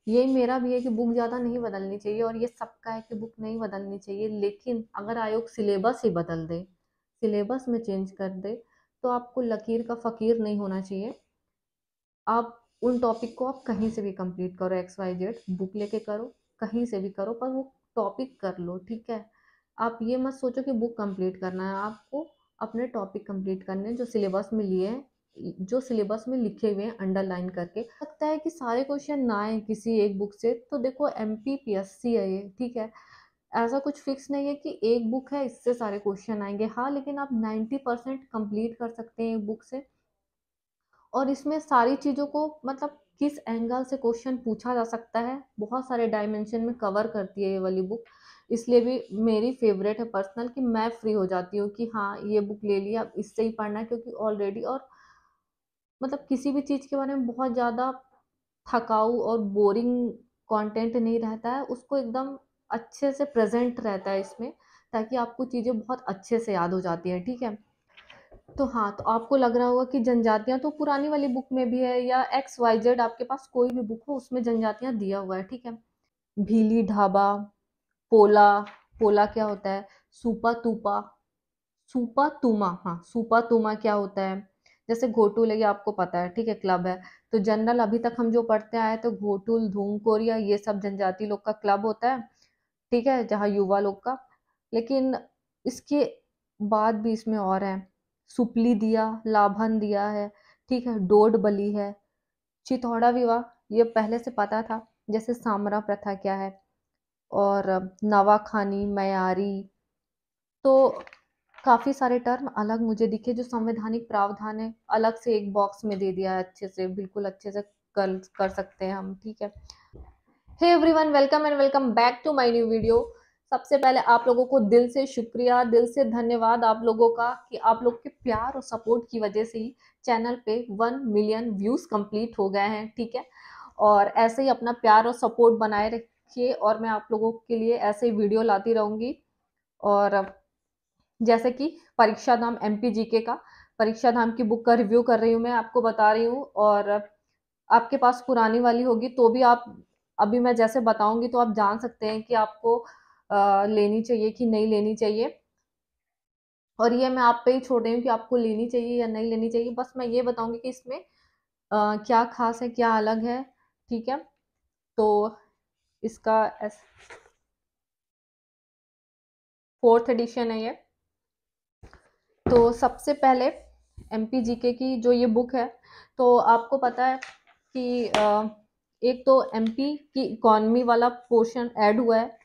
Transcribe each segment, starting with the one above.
ये मेरा भी है कि बुक ज़्यादा नहीं बदलनी चाहिए, और ये सबका है कि बुक नहीं बदलनी चाहिए। लेकिन अगर आयोग सिलेबस ही बदल दे, सिलेबस में चेंज कर दे, तो आपको लकीर का फ़कीर नहीं होना चाहिए। आप उन टॉपिक को आप कहीं से भी कंप्लीट करो, एक्स वाई जेड बुक लेके करो, कहीं से भी करो, पर वो टॉपिक कर लो, ठीक है। आप ये मत सोचो कि बुक कंप्लीट करना है, आपको अपने टॉपिक कंप्लीट करने हैं जो सिलेबस में लिए हैं, जो सिलेबस में लिखे हुए हैं अंडरलाइन करके। लगता है कि सारे क्वेश्चन ना आए किसी एक बुक से, तो देखो MPPSC है ये, ठीक है। ऐसा कुछ फिक्स नहीं है कि एक बुक है इससे सारे क्वेश्चन आएंगे, हाँ, लेकिन आप 90% कंप्लीट कर सकते हैं एक बुक से। और इसमें सारी चीज़ों को मतलब किस एंगल से क्वेश्चन पूछा जा सकता है, बहुत सारे डायमेंशन में कवर करती है ये वाली बुक। इसलिए भी मेरी फेवरेट है पर्सनल, कि मैं फ्री हो जाती हूँ कि हाँ, ये बुक ले लिया, अब इससे ही पढ़ना है, क्योंकि ऑलरेडी और मतलब किसी भी चीज़ के बारे में बहुत ज़्यादा थकाऊ और बोरिंग कंटेंट नहीं रहता है, उसको एकदम अच्छे से प्रेजेंट रहता है इसमें, ताकि आपको चीज़ें बहुत अच्छे से याद हो जाती हैं, ठीक है। तो हाँ, तो आपको लग रहा होगा कि जनजातियाँ तो पुरानी वाली बुक में भी है, या XYZ आपके पास कोई भी बुक हो उसमें जनजातियाँ दिया हुआ है, ठीक है। भीली ढाबा, पोला, पोला क्या होता है, सूपा तूपा, सूपा तुमा, हाँ, सूपा तुमा क्या होता है, जैसे घोटुल है, ये आपको पता है, ठीक है, क्लब है। तो जनरल अभी तक हम जो पढ़ते आए, तो घोटुल, धूम कोरिया, ये सब जनजाति लोग का क्लब होता है, ठीक है, जहाँ युवा लोग का। लेकिन इसके बाद भी इसमें और है, सुपली दिया, लाभन दिया है, ठीक है, डोड बली है, चिथौड़ा विवाह, ये पहले से पता था, जैसे सामरा प्रथा क्या है, और नवाखानी, मयारी। तो काफी सारे टर्म अलग मुझे दिखे जो संवैधानिक प्रावधान है, अलग से एक बॉक्स में दे दिया है, अच्छे से, बिल्कुल अच्छे से कर सकते हैं हम, ठीक है। Hey everyone, welcome and welcome back to my new video. सबसे पहले आप लोगों को दिल से शुक्रिया, दिल से धन्यवाद आप लोगों का, कि आप लोग के प्यार और सपोर्ट की वजह से ही चैनल पे 1 मिलियन व्यूज कंप्लीट हो गए हैं, ठीक है। और ऐसे ही अपना प्यार और सपोर्ट बनाए रखिए, और मैं आप लोगों के लिए ऐसे ही वीडियो लाती रहूंगी। और जैसे कि परीक्षा धाम MPGK का, परीक्षा धाम की बुक का रिव्यू कर रही हूँ, मैं आपको बता रही हूँ। और आपके पास पुरानी वाली होगी तो भी आप, अभी मैं जैसे बताऊंगी तो आप जान सकते हैं कि आपको लेनी चाहिए कि नहीं लेनी चाहिए। और ये मैं आप पे ही छोड़ रही हूँ कि आपको लेनी चाहिए या नहीं लेनी चाहिए, बस मैं ये बताऊंगी कि इसमें क्या खास है, क्या अलग है, ठीक है। तो इसका 4th एडिशन है ये। तो सबसे पहले MPGK की जो ये बुक है, तो आपको पता है कि एक तो MP की इकोनॉमी वाला पोर्शन ऐड हुआ है।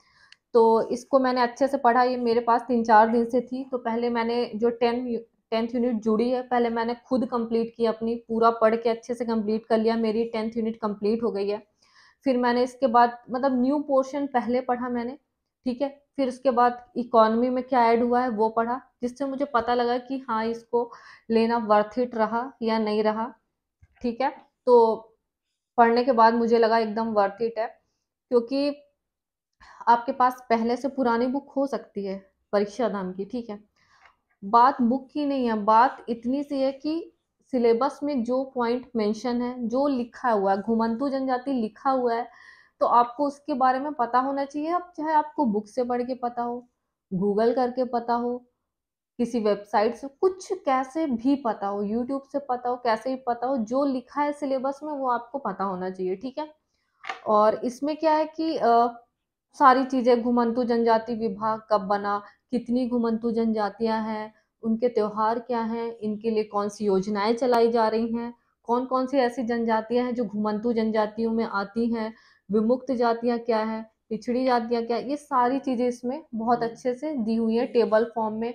तो इसको मैंने अच्छे से पढ़ा, ये मेरे पास 3-4 दिन से थी। तो पहले मैंने जो 10th यूनिट जुड़ी है, पहले मैंने खुद कंप्लीट की, अपनी पूरा पढ़ के अच्छे से कंप्लीट कर लिया, मेरी 10th यूनिट कंप्लीट हो गई है। फिर मैंने इसके बाद मतलब न्यू पोर्शन पहले पढ़ा मैंने, ठीक है। फिर उसके बाद इकोनॉमी में क्या ऐड हुआ है वो पढ़ा, जिससे मुझे पता लगा कि हाँ, इसको लेना वर्थ इट रहा या नहीं रहा, ठीक है। तो पढ़ने के बाद मुझे लगा एकदम वर्थ इट है, क्योंकि आपके पास पहले से पुरानी बुक हो सकती है परीक्षा धाम की, ठीक है। बात बुक की नहीं है, बात इतनी सी है कि सिलेबस में जो पॉइंट मेंशन है, जो लिखा हुआ है, घुमंतु जनजाति लिखा हुआ है, तो आपको उसके बारे में पता होना चाहिए। अब चाहे आपको बुक से पढ़ के पता हो, गूगल करके पता हो, किसी वेबसाइट से, कुछ कैसे भी पता हो, यूट्यूब से पता हो, कैसे भी पता हो, जो लिखा है सिलेबस में वो आपको पता होना चाहिए, ठीक है। और इसमें क्या है कि सारी चीजें, घुमंतु जनजाति विभाग कब बना, कितनी घुमंतु जनजातियां हैं, उनके त्योहार क्या हैं, इनके लिए कौन सी योजनाएं चलाई जा रही हैं, कौन कौन सी ऐसी जनजातियां हैं जो घुमंतु जनजातियों में आती हैं, विमुक्त जातियां क्या है, पिछड़ी जातियां क्या है, ये सारी चीजें इसमें बहुत अच्छे से दी हुई है टेबल फॉर्म में।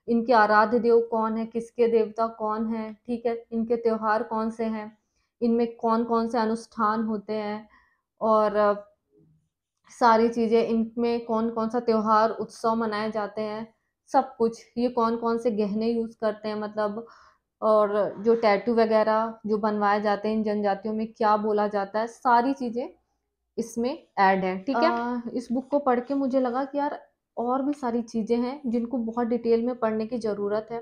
इनके आराध्य देव कौन है, किसके देवता कौन है, ठीक है, इनके त्योहार कौन से हैं, इनमें कौन कौन से अनुष्ठान होते हैं, और सारी चीजें, इनमें कौन कौन सा त्योहार उत्सव मनाए जाते हैं, सब कुछ, ये कौन कौन से गहने यूज करते हैं मतलब, और जो टैटू वगैरह जो बनवाए जाते हैं इन जनजातियों में क्या बोला जाता है, सारी चीजें इसमें ऐड है, ठीक है। इस बुक को पढ़ के मुझे लगा कि यार, और भी सारी चीजें हैं जिनको बहुत डिटेल में पढ़ने की जरूरत है,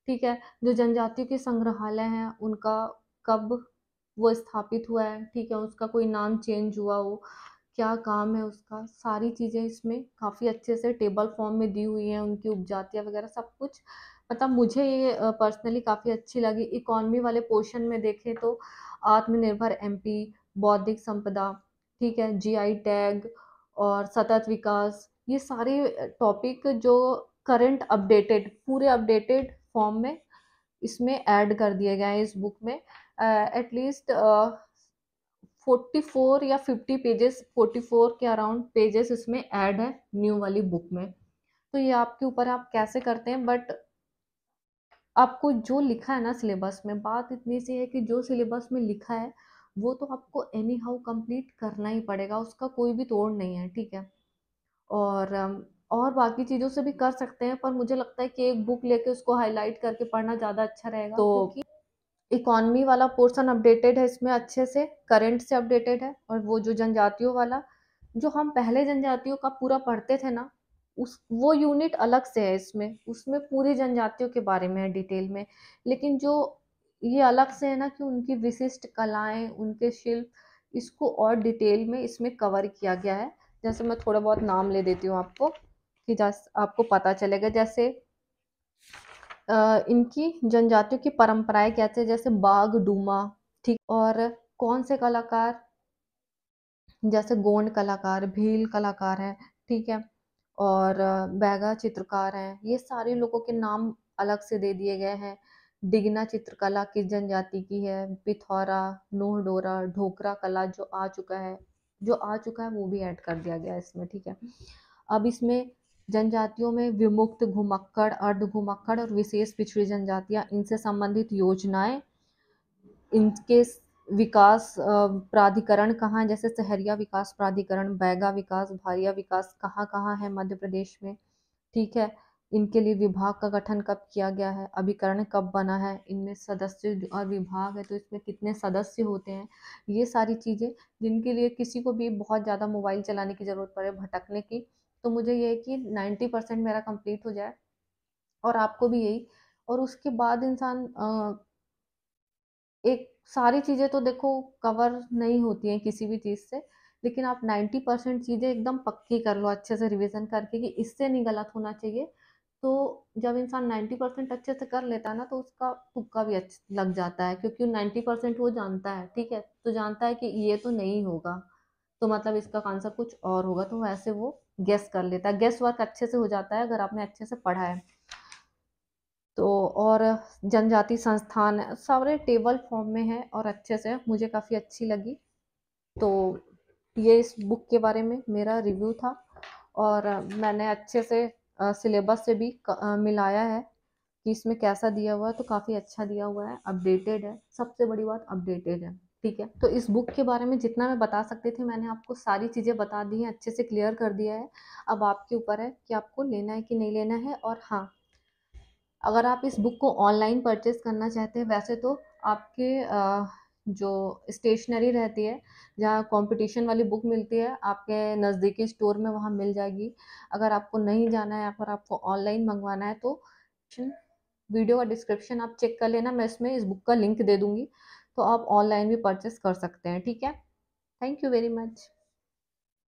ठीक है। जो जनजातियों के संग्रहालय हैं उनका कब वो स्थापित हुआ है, ठीक है, उसका कोई नाम चेंज हुआ हो, क्या काम है उसका, सारी चीज़ें इसमें काफ़ी अच्छे से टेबल फॉर्म में दी हुई हैं, उनकी उपजातियाँ वगैरह सब कुछ। मतलब मुझे ये पर्सनली काफ़ी अच्छी लगी। इकॉनमी वाले पोर्शन में देखें तो आत्मनिर्भर एमपी, बौद्धिक संपदा, ठीक है, जीआई टैग और सतत विकास, ये सारे टॉपिक जो करंट अपडेटेड, पूरे अपडेटेड फॉर्म में इसमें ऐड कर दिए गए हैं इस बुक में। एटलीस्ट 44 या 50 पेजेस, 44 के अराउंड पेजेस इसमें ऐड है न्यू वाली बुक में। तो ये आपके ऊपर है, आप कैसे करते हैं, बट आपको जो लिखा है ना सिलेबस में, बात इतनी सी है कि जो सिलेबस में लिखा है वो तो आपको एनी हाउ कंप्लीट करना ही पड़ेगा, उसका कोई भी तोड़ नहीं है, ठीक है। और और बाकी चीज़ों से भी कर सकते हैं, पर मुझे लगता है कि एक बुक लेके उसको हाईलाइट करके पढ़ना ज़्यादा अच्छा रहेगा। तो क्योंकि इकॉनमी वाला पोर्शन अपडेटेड है इसमें अच्छे से, करंट से अपडेटेड है, और वो जो जनजातियों वाला, जो हम पहले जनजातियों का पूरा पढ़ते थे ना, उस वो यूनिट अलग से है इसमें, उसमें पूरी जनजातियों के बारे में है डिटेल में। लेकिन जो ये अलग से है ना कि उनकी विशिष्ट कलाएं, उनके शिल्प, इसको और डिटेल में इसमें कवर किया गया है। जैसे मैं थोड़ा बहुत नाम ले देती हूँ आपको, कि आपको पता चलेगा। जैसे इनकी जनजातियों की परंपराएं कैसे, जैसे बाघ डूमा, ठीक, और कौन से कलाकार, जैसे गोंड कलाकार, भील कलाकार हैं, ठीक है, और बैगा चित्रकार हैं, ये सारे लोगों के नाम अलग से दे दिए गए हैं। डिगना चित्रकला किस जनजाति की है, पिथौरा, नूह डोरा, ढोकरा कला जो आ चुका है वो भी ऐड कर दिया गया है इसमें, ठीक है। अब इसमें जनजातियों में विमुक्त, घुमक्कड़, अर्ध घुमक्कड़ और विशेष पिछड़ी जनजातियां, इनसे संबंधित योजनाएं, इनके विकास प्राधिकरण कहाँ है, जैसे सहरिया विकास प्राधिकरण, बैगा विकास, भारिया विकास कहाँ कहाँ है मध्य प्रदेश में, ठीक है। इनके लिए विभाग का गठन कब किया गया है, अभिकरण कब बना है, इनमें सदस्य और विभाग है तो इसमें कितने सदस्य होते हैं, ये सारी चीज़ें, जिनके लिए किसी को भी बहुत ज़्यादा मोबाइल चलाने की ज़रूरत पड़े, भटकने की, तो मुझे ये है कि 90% मेरा कंप्लीट हो जाए, और आपको भी यही। और उसके बाद इंसान एक, सारी चीज़ें तो देखो कवर नहीं होती हैं किसी भी चीज़ से, लेकिन आप 90% चीज़ें एकदम पक्की कर लो अच्छे से रिवीजन करके कि इससे नहीं गलत होना चाहिए। तो जब इंसान 90% अच्छे से कर लेता है ना, तो उसका तुक्का भी अच्छा लग जाता है, क्योंकि 90% वो जानता है, ठीक है, तो जानता है कि ये तो नहीं होगा, तो मतलब इसका आंसर कुछ और होगा, तो वैसे वो गेस कर लेता है, गेस वर्क अच्छे से हो जाता है अगर आपने अच्छे से पढ़ा है तो। और जनजाति संस्थान है, सारे टेबल फॉर्म में है और अच्छे से, मुझे काफ़ी अच्छी लगी। तो ये इस बुक के बारे में मेरा रिव्यू था, और मैंने अच्छे से सिलेबस से भी मिलाया है कि इसमें कैसा दिया हुआ है, तो काफ़ी अच्छा दिया हुआ है, अपडेटेड है, सबसे बड़ी बात अपडेटेड है, ठीक है। तो इस बुक के बारे में जितना मैं बता सकती थी मैंने आपको सारी चीज़ें बता दी हैं, अच्छे से क्लियर कर दिया है। अब आपके ऊपर है कि आपको लेना है कि नहीं लेना है। और हाँ, अगर आप इस बुक को ऑनलाइन परचेज करना चाहते हैं, वैसे तो आपके जो स्टेशनरी रहती है, जहाँ कंपटीशन वाली बुक मिलती है, आपके नज़दीकी स्टोर में वहाँ मिल जाएगी। अगर आपको नहीं जाना है, अगर आपको ऑनलाइन मंगवाना है, तो वीडियो का डिस्क्रिप्शन आप चेक कर लेना, मैं इसमें इस बुक का लिंक दे दूँगी, तो आप ऑनलाइन भी परचेस कर सकते हैं, ठीक है। Thank you very much.